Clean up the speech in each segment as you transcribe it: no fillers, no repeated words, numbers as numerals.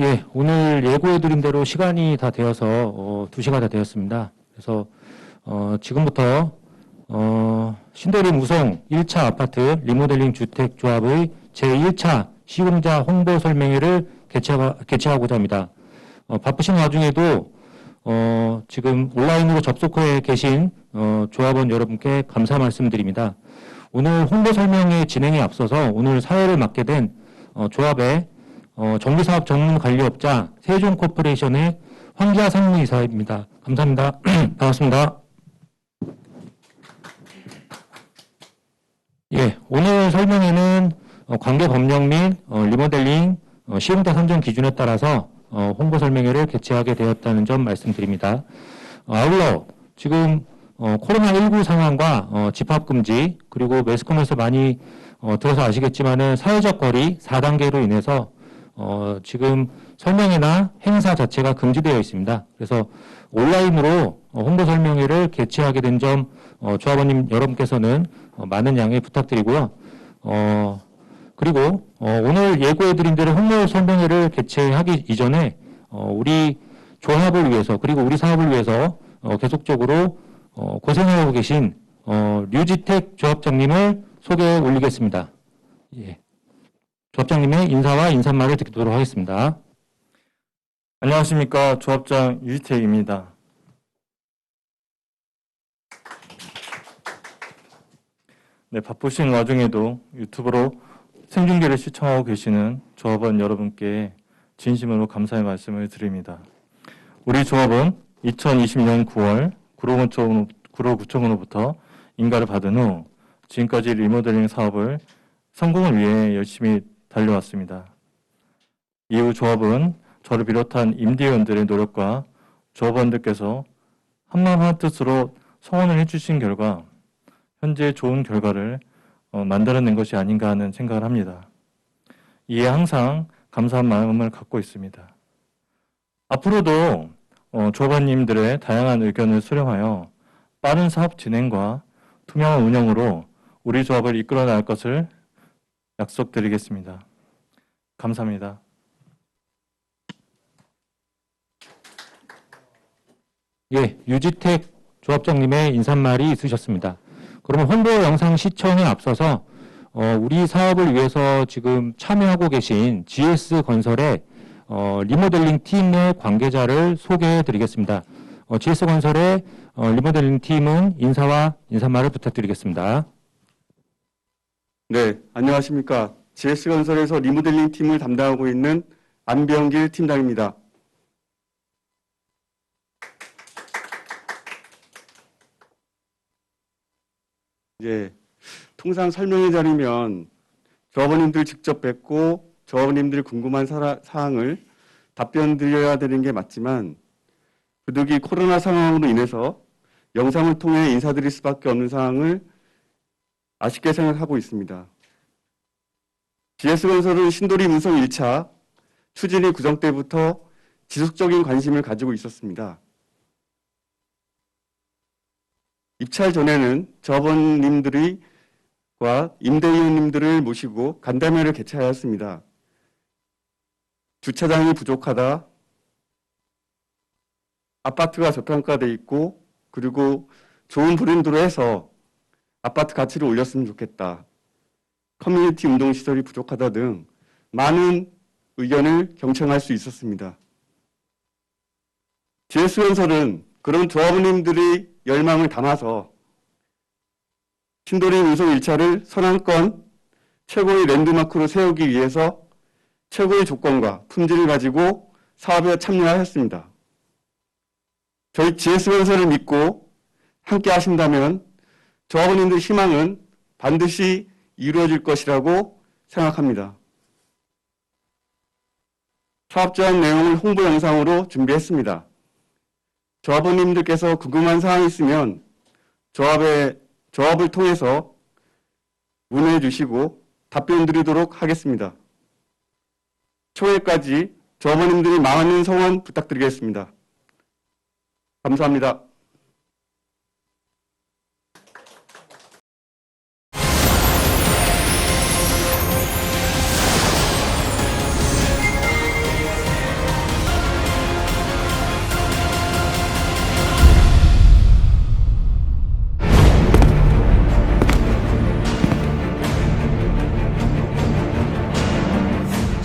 예, 오늘 예고해드린 대로 시간이 다 되어서 2시가 다 되었습니다. 그래서 지금부터 신도림 우성 1차 아파트 리모델링 주택조합의 제1차 시공자 홍보 설명회를 개최하고자 합니다. 바쁘신 와중에도 지금 온라인으로 접속해 계신 조합원 여러분께 감사 말씀드립니다. 오늘 홍보 설명회 진행에 앞서서 오늘 사회를 맡게 된 조합의 정비사업 전문관리업자 세종코퍼레이션의 황기하 상무이사입니다. 감사합니다. 반갑습니다. 예, 오늘 설명회는 관계 법령 및 리모델링 시공자 선정 기준에 따라서 홍보 설명회를 개최하게 되었다는 점 말씀드립니다. 아울러 지금 코로나19 상황과 집합금지 그리고 매스컴에서 많이 들어서 아시겠지만은 사회적 거리 4단계로 인해서 지금 설명회나 행사 자체가 금지되어 있습니다. 그래서 온라인으로 홍보 설명회를 개최하게 된 점 조합원님 여러분께서는 많은 양해 부탁드리고요. 그리고 오늘 예고해드린 대로 홍보 설명회를 개최하기 이전에 우리 조합을 위해서 그리고 우리 사업을 위해서 계속적으로 고생하고 계신 류지택 조합장님을 소개해 올리겠습니다. 예. 조합장님의 인사와 인사말을 듣도록 하겠습니다. 안녕하십니까. 조합장 유지택입니다. 네, 바쁘신 와중에도 유튜브로 생중계를 시청하고 계시는 조합원 여러분께 진심으로 감사의 말씀을 드립니다. 우리 조합은 2020년 9월 구로구청으로부터 인가를 받은 후 지금까지 리모델링 사업을 성공을 위해 열심히 달려왔습니다. 이후 조합은 저를 비롯한 임대원들의 노력과 조합원들께서 한마음 한뜻으로 성원을 해주신 결과 현재 좋은 결과를 만들어낸 것이 아닌가 하는 생각을 합니다. 이에 항상 감사한 마음을 갖고 있습니다. 앞으로도 조합원님들의 다양한 의견을 수렴하여 빠른 사업 진행과 투명한 운영으로 우리 조합을 이끌어 나갈 것을 약속드리겠습니다. 감사합니다. 예, 유지택 조합장님의 인사말이 있으셨습니다. 그러면 홍보 영상 시청에 앞서서 우리 사업을 위해서 지금 참여하고 계신 GS건설의 리모델링 팀 내 관계자를 소개해 드리겠습니다. GS건설의 리모델링 팀은 인사와 인사말을 부탁드리겠습니다. 네, 안녕하십니까. GS건설에서 리모델링 팀을 담당하고 있는 안병길 팀장입니다. 통상 설명회 자리면 조합원님들 직접 뵙고 조합원님들 궁금한 사항을 답변 드려야 되는 게 맞지만 부득이 코로나 상황으로 인해서 영상을 통해 인사드릴 수밖에 없는 상황을 아쉽게 생각하고 있습니다. GS건설은 신도림 우성 1차 추진위 구성 때부터 지속적인 관심을 가지고 있었습니다. 입찰 전에는 조합원님들과 임대인님들을 모시고 간담회를 개최하였습니다. 주차장이 부족하다, 아파트가 저평가돼 있고 그리고 좋은 브랜드로 해서 아파트 가치를 올렸으면 좋겠다, 커뮤니티 운동시설이 부족하다 등 많은 의견을 경청할 수 있었습니다. GS건설은 그런 조합원님들의 열망을 담아서 신도림 우성 1차를 선안권 최고의 랜드마크로 세우기 위해서 최고의 조건과 품질을 가지고 사업에 참여하였습니다. 저희 GS건설을 믿고 함께 하신다면 조합원님들 희망은 반드시 이루어질 것이라고 생각합니다. 사업 제안 내용을 홍보 영상으로 준비했습니다. 조합원님들께서 궁금한 사항이 있으면 조합을 통해서 문의해 주시고 답변 드리도록 하겠습니다. 초회까지 조합원님들이 많은 성원 부탁드리겠습니다. 감사합니다.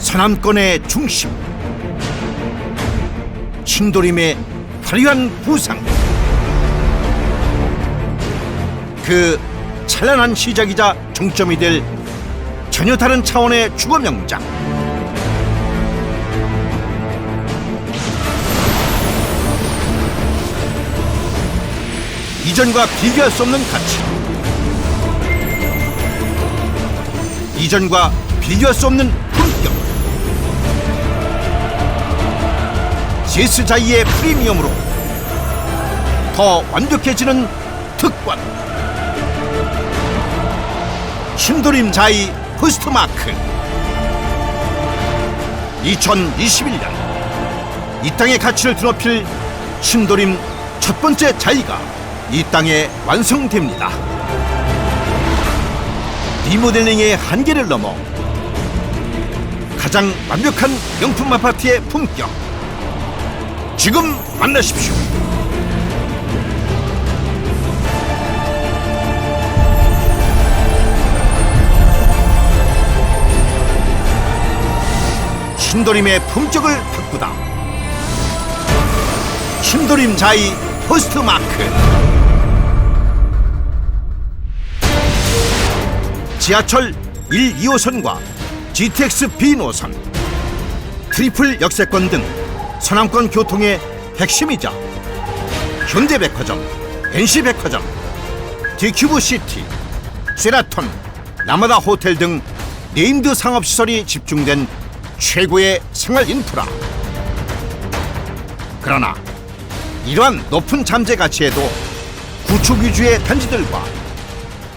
서남권의 중심, 신도림의 화려한 부상, 그 찬란한 시작이자 종점이 될 전혀 다른 차원의 주거 명작. 이전과 비교할 수 없는 가치, 이전과 비교할 수 없는 품격, GS 자이의 프리미엄으로 더 완벽해지는 특권, 신도림 자이 포스트마크. 2021년 이 땅의 가치를 드높일 신도림 첫 번째 자이가 이 땅에 완성됩니다. 리모델링의 한계를 넘어 가장 완벽한 명품 아파트의 품격, 지금 만나십시오. 신도림의 품격을 바꾸다. 신도림 자이 포스트마크. 지하철 1, 2호선과 GTX B 노선, 트리플 역세권 등 서남권 교통의 핵심이자 현대백화점, NC백화점, 디큐브시티, 세라톤, 라마다 호텔 등 네임드 상업시설이 집중된 최고의 생활 인프라. 그러나 이러한 높은 잠재 가치에도 구축 위주의 단지들과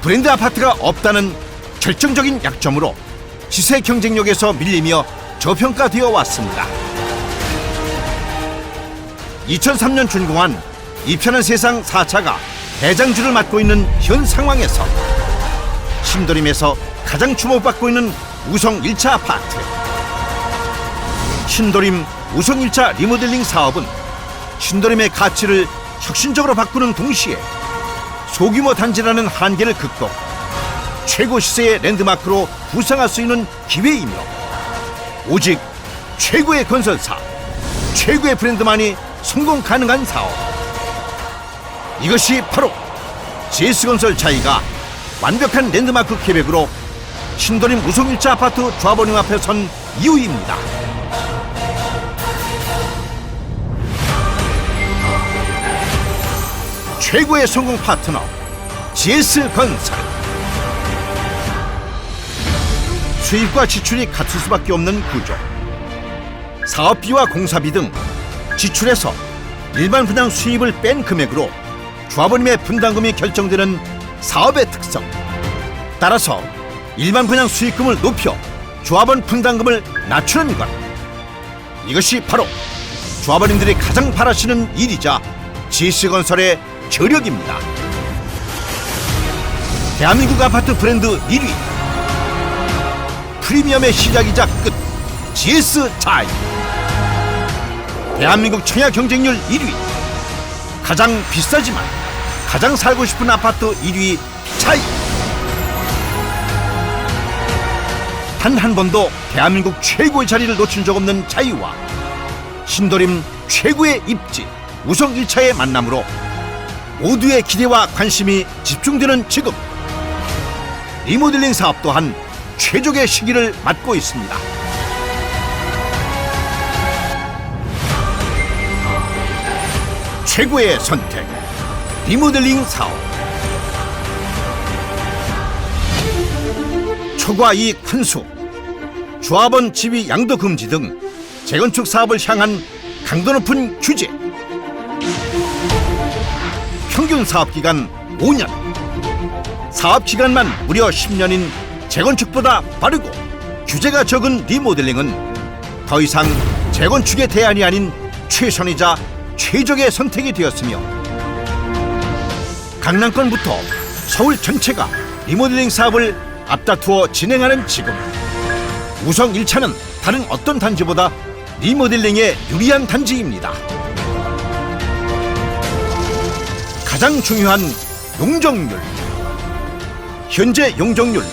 브랜드 아파트가 없다는 결정적인 약점으로 시세 경쟁력에서 밀리며 저평가되어 왔습니다. 2003년 준공한 이편한 세상 4차가 대장주를 맡고 있는 현 상황에서 신도림에서 가장 주목받고 있는 우성 1차 아파트, 신도림 우성 1차 리모델링 사업은 신도림의 가치를 혁신적으로 바꾸는 동시에 소규모 단지라는 한계를 극복, 최고 시세의 랜드마크로 부상할 수 있는 기회이며 오직 최고의 건설사, 최고의 브랜드만이 성공 가능한 사업. 이것이 바로 GS건설 자이가 완벽한 랜드마크 계획으로 신도림 우성 1차 아파트 조합원님 앞에 선 이유입니다. 최고의 성공 파트너 GS건설. 수입과 지출이 같을 수밖에 없는 구조. 사업비와 공사비 등 지출에서 일반 분양 수입을 뺀 금액으로 조합원님의 분담금이 결정되는 사업의 특성. 따라서 일반 분양 수익금을 높여 조합원 분담금을 낮추는 것. 이것이 바로 조합원님들이 가장 바라시는 일이자 GS건설의 저력입니다. 대한민국 아파트 브랜드 1위, 프리미엄의 시작이자 끝, GS 자이. 대한민국 청약 경쟁률 1위, 가장 비싸지만 가장 살고 싶은 아파트 1위 자이. 단 한 번도 대한민국 최고의 자리를 놓친 적 없는 자이와 신도림 최고의 입지 우성 1차의 만남으로 모두의 기대와 관심이 집중되는 지금, 리모델링 사업 또한 최적의 시기를 맞고 있습니다. 최고의 선택, 리모델링 사업. 초과 이익 환수, 조합원 지위 양도 금지 등 재건축 사업을 향한 강도 높은 규제. 평균 사업기간 5년, 사업기간만 무려 10년인 재건축보다 빠르고 규제가 적은 리모델링은 더 이상 재건축의 대안이 아닌 최선이자 최적의 선택이 되었으며, 강남권부터 서울 전체가 리모델링 사업을 앞다투어 진행하는 지금, 우성 1차는 다른 어떤 단지보다 리모델링에 유리한 단지입니다. 가장 중요한 용적률. 현재 용적률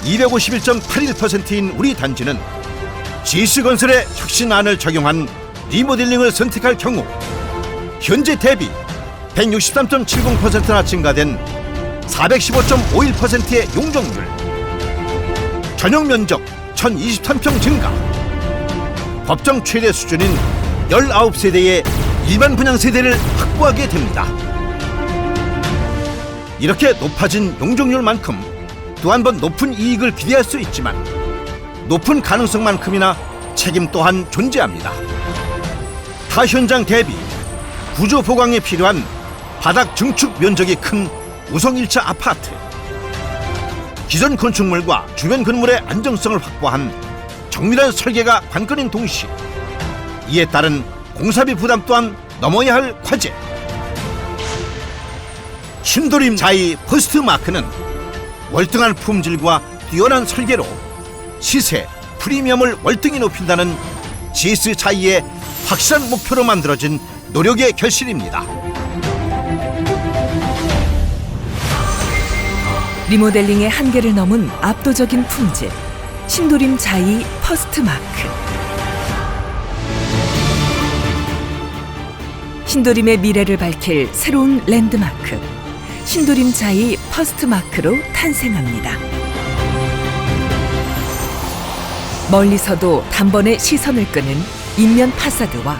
251.81%인 우리 단지는 GS건설의 혁신안을 적용한 리모델링을 선택할 경우 현재 대비 163.70%나 증가된 415.51%의 용적률, 전용 면적 1023평 증가, 법정 최대 수준인 19세대의 일반 분양 세대를 확보하게 됩니다. 이렇게 높아진 용적률만큼 또 한 번 높은 이익을 기대할 수 있지만 높은 가능성만큼이나 책임 또한 존재합니다. 타 현장 대비 구조 보강에 필요한 바닥 증축 면적이 큰 우성 1차 아파트, 기존 건축물과 주변 건물의 안정성을 확보한 정밀한 설계가 관건인 동시에 이에 따른 공사비 부담 또한 넘어야 할 과제. 신도림 자이 퍼스트마크는 월등한 품질과 뛰어난 설계로 시세, 프리미엄을 월등히 높인다는 GS 자이의 확실한 목표로 만들어진 노력의 결실입니다. 리모델링의 한계를 넘은 압도적인 품질, 신도림 자이 퍼스트마크. 신도림의 미래를 밝힐 새로운 랜드마크, 신도림 자이 퍼스트마크로 탄생합니다. 멀리서도 단번에 시선을 끄는 인면 파사드와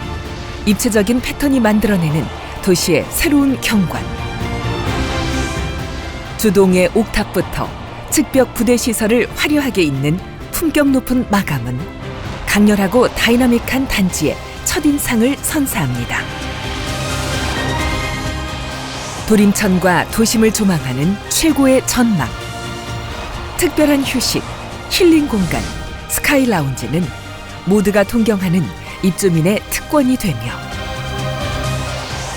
입체적인 패턴이 만들어내는 도시의 새로운 경관. 주동의 옥탑부터 측벽 부대 시설을 화려하게 잇는 품격 높은 마감은 강렬하고 다이나믹한 단지의 첫인상을 선사합니다. 도림천과 도심을 조망하는 최고의 전망. 특별한 휴식, 힐링 공간, 스카이 라운지는 모두가 동경하는 입주민의 특권이 되며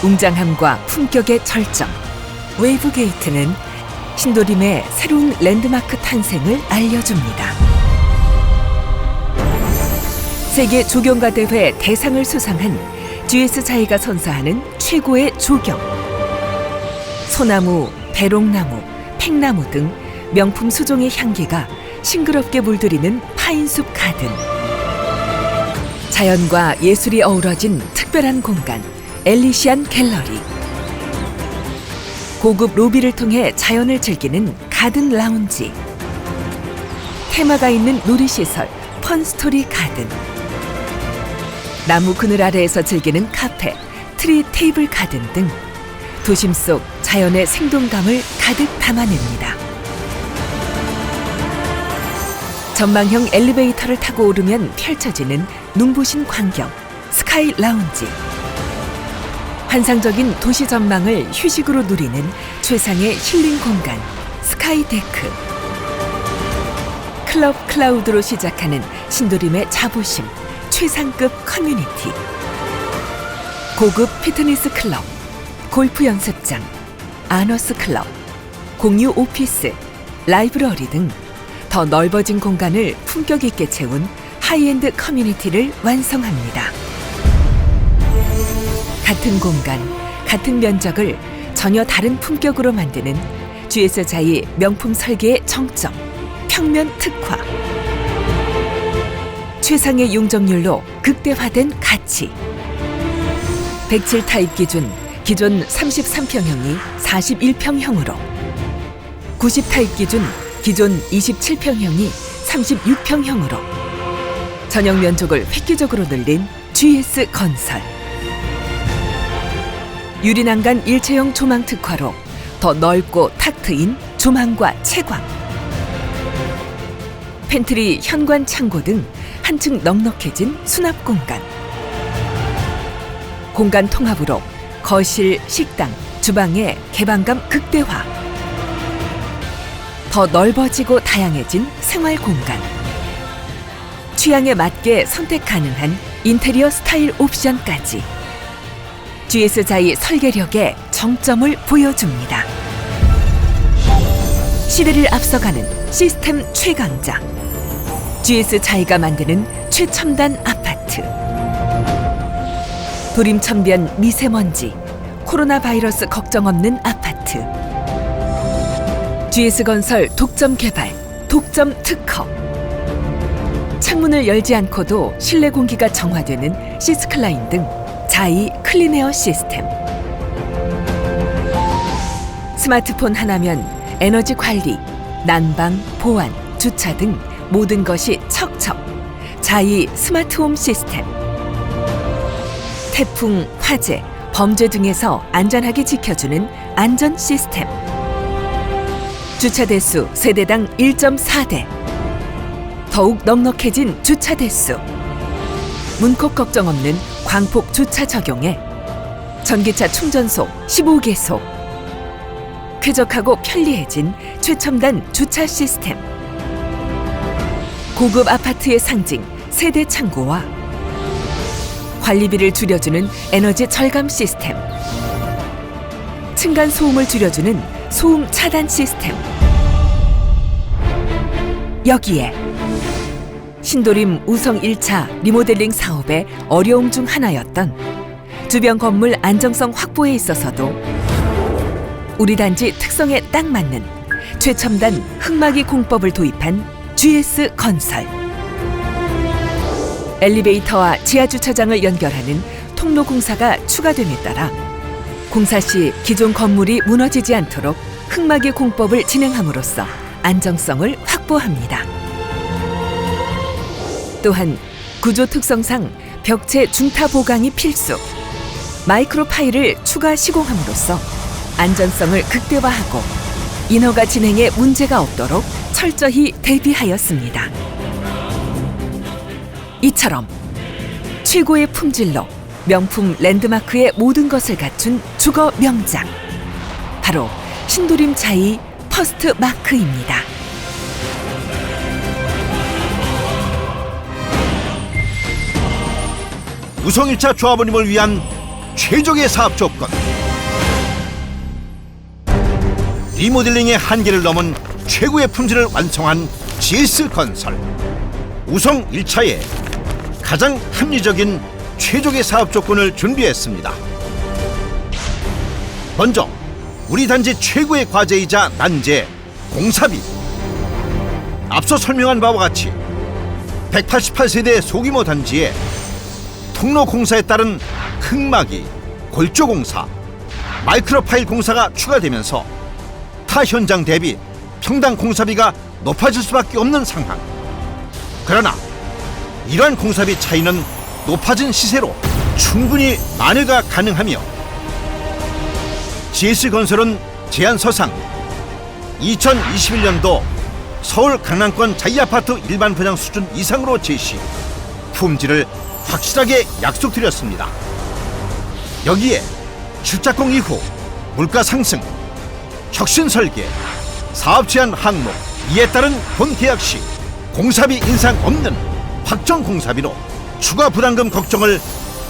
웅장함과 품격의 절정, 웨이브 게이트는 신도림의 새로운 랜드마크 탄생을 알려줍니다. 세계 조경가 대회 대상을 수상한 GS 자이가 선사하는 최고의 조경. 소나무, 배롱나무, 팽나무 등 명품 수종의 향기가 싱그럽게 물들이는 파인숲 가든. 자연과 예술이 어우러진 특별한 공간, 엘리시안 갤러리. 고급 로비를 통해 자연을 즐기는 가든 라운지. 테마가 있는 놀이시설, 펀스토리 가든. 나무 그늘 아래에서 즐기는 카페, 트리 테이블 가든 등 도심 속 자연의 생동감을 가득 담아냅니다. 전망형 엘리베이터를 타고 오르면 펼쳐지는 눈부신 광경, 스카이 라운지. 환상적인 도시 전망을 휴식으로 누리는 최상의 힐링 공간, 스카이 데크. 클럽 클라우드로 시작하는 신도림의 자부심, 최상급 커뮤니티. 고급 피트니스 클럽, 골프 연습장, 아너스 클럽, 공유 오피스, 라이브러리 등 더 넓어진 공간을 품격 있게 채운 하이엔드 커뮤니티를 완성합니다. 같은 공간, 같은 면적을 전혀 다른 품격으로 만드는 GS 자이 명품 설계의 정점, 평면 특화. 최상의 용적률로 극대화된 가치. 107 타입 기준 33평형이 41평형으로, 90 타입 기준 27평형이 36평형으로 전용 면적을 획기적으로 늘린 GS 건설. 유리난간 일체형 조망 특화로 더 넓고 탁 트인 조망과 채광. 팬트리, 현관, 창고 등 한층 넉넉해진 수납 공간. 공간 통합으로 거실, 식당, 주방의 개방감 극대화. 더 넓어지고 다양해진 생활 공간. 취향에 맞게 선택 가능한 인테리어 스타일 옵션까지. GS 자이 설계력의 정점을 보여줍니다. 시대를 앞서가는 시스템 최강자. GS 자이가 만드는 최첨단 아파트. 도림천변 미세먼지, 코로나 바이러스 걱정 없는 아파트. GS 건설 독점 개발, 독점 특허. 창문 창문을 열지 않고도 실내 공기가 정화되는 시스클라인 등 자이 클린에어 시스템. 스마트폰 하나면 에너지 관리, 난방, 보안, 주차 등 모든 것이 척척. 자이 스마트홈 시스템. 태풍, 화재, 범죄 등에서 안전하게 지켜주는 안전 시스템. 주차 대수 세대당 1.4대. 더욱 넉넉해진 주차 대수. 문콕 걱정 없는 광폭 주차 적용에 전기차 충전소 15개소. 쾌적하고 편리해진 최첨단 주차 시스템. 고급 아파트의 상징 세대 창고와 관리비를 줄여주는 에너지 절감 시스템. 층간 소음을 줄여주는 소음 차단 시스템. 여기에 신도림 우성 1차 리모델링 사업의 어려움 중 하나였던 주변 건물 안정성 확보에 있어서도 우리 단지 특성에 딱 맞는 최첨단 흑마기 공법을 도입한 GS 건설. 엘리베이터와 지하주차장을 연결하는 통로 공사가 추가됨에 따라 공사 시 기존 건물이 무너지지 않도록 흑마기 공법을 진행함으로써 안정성을 확보합니다. 또한 구조 특성상 벽체 중타 보강이 필수. 마이크로 파일을 추가 시공함으로써 안전성을 극대화하고 인허가 진행에 문제가 없도록 철저히 대비하였습니다. 이처럼 최고의 품질로 명품 랜드마크의 모든 것을 갖춘 주거 명장. 바로 신도림 자이 퍼스트 마크입니다. 우성 1차 조합원님을 위한 최적의 사업 조건. 리모델링의 한계를 넘은 최고의 품질을 완성한 GS 건설. 우성 1차에 가장 합리적인 최적의 사업 조건을 준비했습니다. 먼저 우리 단지 최고의 과제이자 난제 공사비. 앞서 설명한 바와 같이 188세대 소규모 단지에 통로 공사에 따른 흑마기, 골조 공사, 마이크로 파일 공사가 추가되면서 타 현장 대비 평당 공사비가 높아질 수밖에 없는 상황. 그러나 이러한 공사비 차이는 높아진 시세로 충분히 만회가 가능하며 GS건설은 제안서상 2021년도 서울 강남권 자이아파트 일반 분양 수준 이상으로 제시, 품질을 확실하게 약속드렸습니다. 여기에 출작공 이후 물가 상승, 혁신 설계, 사업 제한 항목, 이에 따른 본 계약 시 공사비 인상 없는 확정 공사비로 추가 부담금 걱정을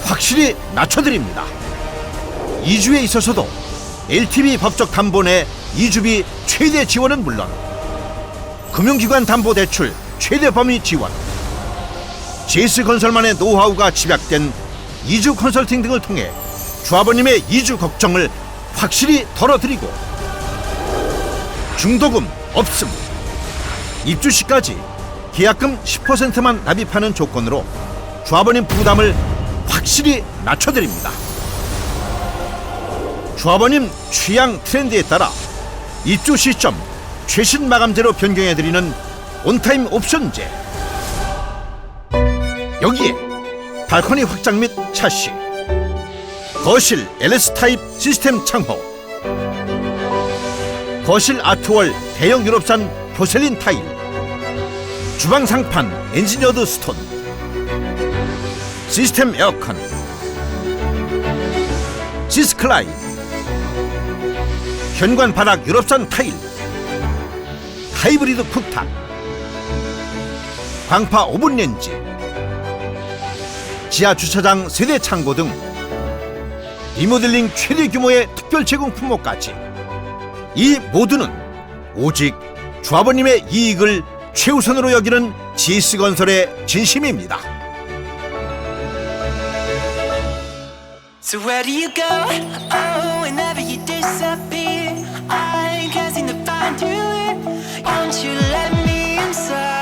확실히 낮춰드립니다. 이주에 있어서도 LTV 법적 담보 내 이주비 최대 지원은 물론 금융기관 담보 대출 최대 범위 지원, GS건설만의 노하우가 집약된 이주 컨설팅 등을 통해 조합원님의 이주 걱정을 확실히 덜어드리고 중도금 없음, 입주 시까지 계약금 10%만 납입하는 조건으로 조합원님 부담을 확실히 낮춰드립니다. 조합원님 취향 트렌드에 따라 입주 시점 최신 마감재로 변경해드리는 온타임 옵션제. 여기에 발코니 확장 및 차시, 거실 LS 타입 시스템 창호, 거실 아트월 대형 유럽산 포셀린 타일, 주방 상판 엔지니어드 스톤, 시스템 에어컨, 시스클라인, 현관 바닥 유럽산 타일, 하이브리드 쿡탑, 광파 오븐 렌지, 지하 주차장 세대 창고 등 리모델링 최대 규모의 특별 제공 품목까지, 이 모두는 오직 조합원님의 이익을 최우선으로 여기는 GS건설의 진심입니다. So where do you go? Oh, whenever you disappear, I can't seem to find you here. Won't you let me inside?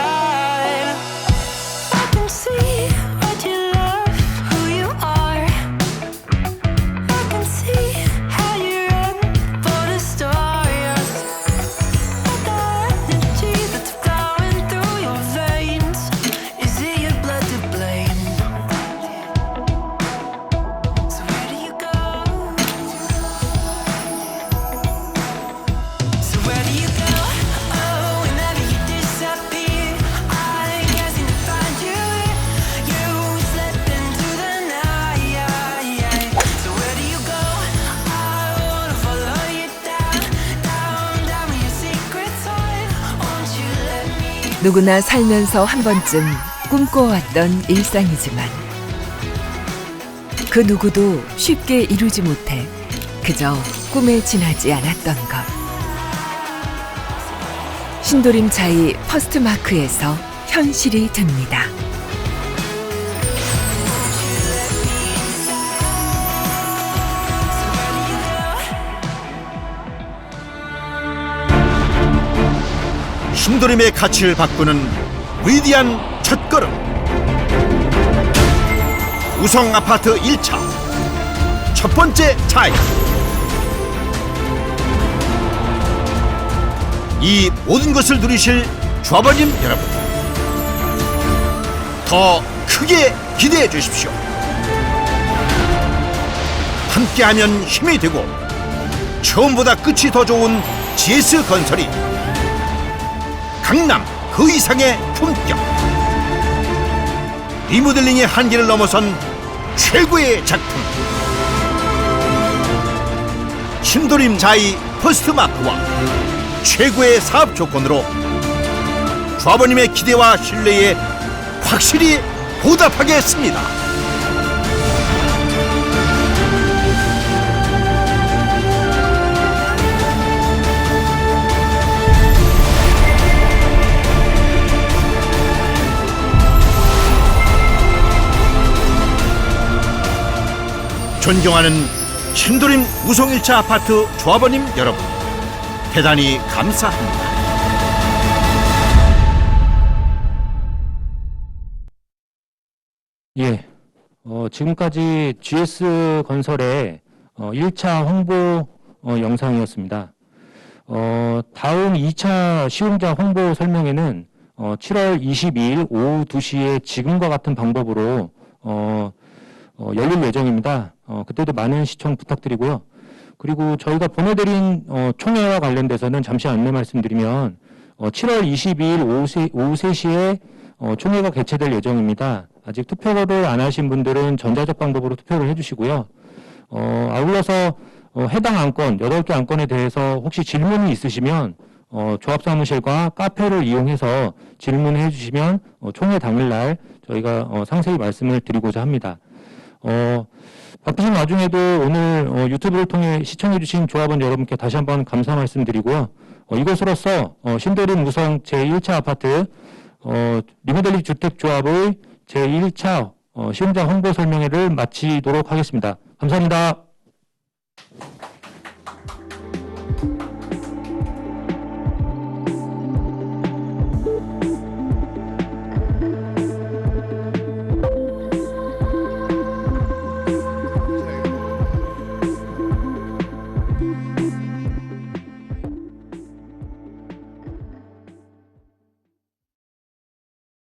누구나 살면서 한 번쯤 꿈꿔왔던 일상이지만 그 누구도 쉽게 이루지 못해 그저 꿈에 지나지 않았던 것. 신도림차이 퍼스트마크에서 현실이 됩니다. 신도림의 가치를 바꾸는 위대한 첫걸음. 우성 아파트 1차 첫 번째 차이. 이 모든 것을 누리실 조합원님 여러분, 더 크게 기대해 주십시오. 함께하면 힘이 되고 처음보다 끝이 더 좋은 GS건설이 강남 그 이상의 품격, 리모델링의 한계를 넘어선 최고의 작품, 신도림 자이 퍼스트마크와 최고의 사업 조건으로 조합원님의 기대와 신뢰에 확실히 보답하겠습니다. 존경하는 신도림 우성 1차 아파트 조합원님 여러분, 대단히 감사합니다. 예, 지금까지 GS건설의 1차 홍보 영상이었습니다. 다음 2차 시용자 홍보 설명회는 7월 22일 오후 2시에 지금과 같은 방법으로 열릴 예정입니다. 그때도 많은 시청 부탁드리고요. 그리고 저희가 보내드린 총회와 관련돼서는 잠시 안내 말씀드리면 7월 22일 오후 3시에 총회가 개최될 예정입니다. 아직 투표를 안 하신 분들은 전자적 방법으로 투표를 해주시고요. 아울러서 해당 안건, 8개 안건에 대해서 혹시 질문이 있으시면 조합사무실과 카페를 이용해서 질문해 주시면 총회 당일날 저희가 상세히 말씀을 드리고자 합니다. 바쁘신 와중에도 오늘 유튜브를 통해 시청해주신 조합원 여러분께 다시 한번 감사 말씀드리고요. 이것으로써 신도림 우성 제1차 아파트 리모델링 주택조합의 제1차 시용자 홍보 설명회를 마치도록 하겠습니다. 감사합니다.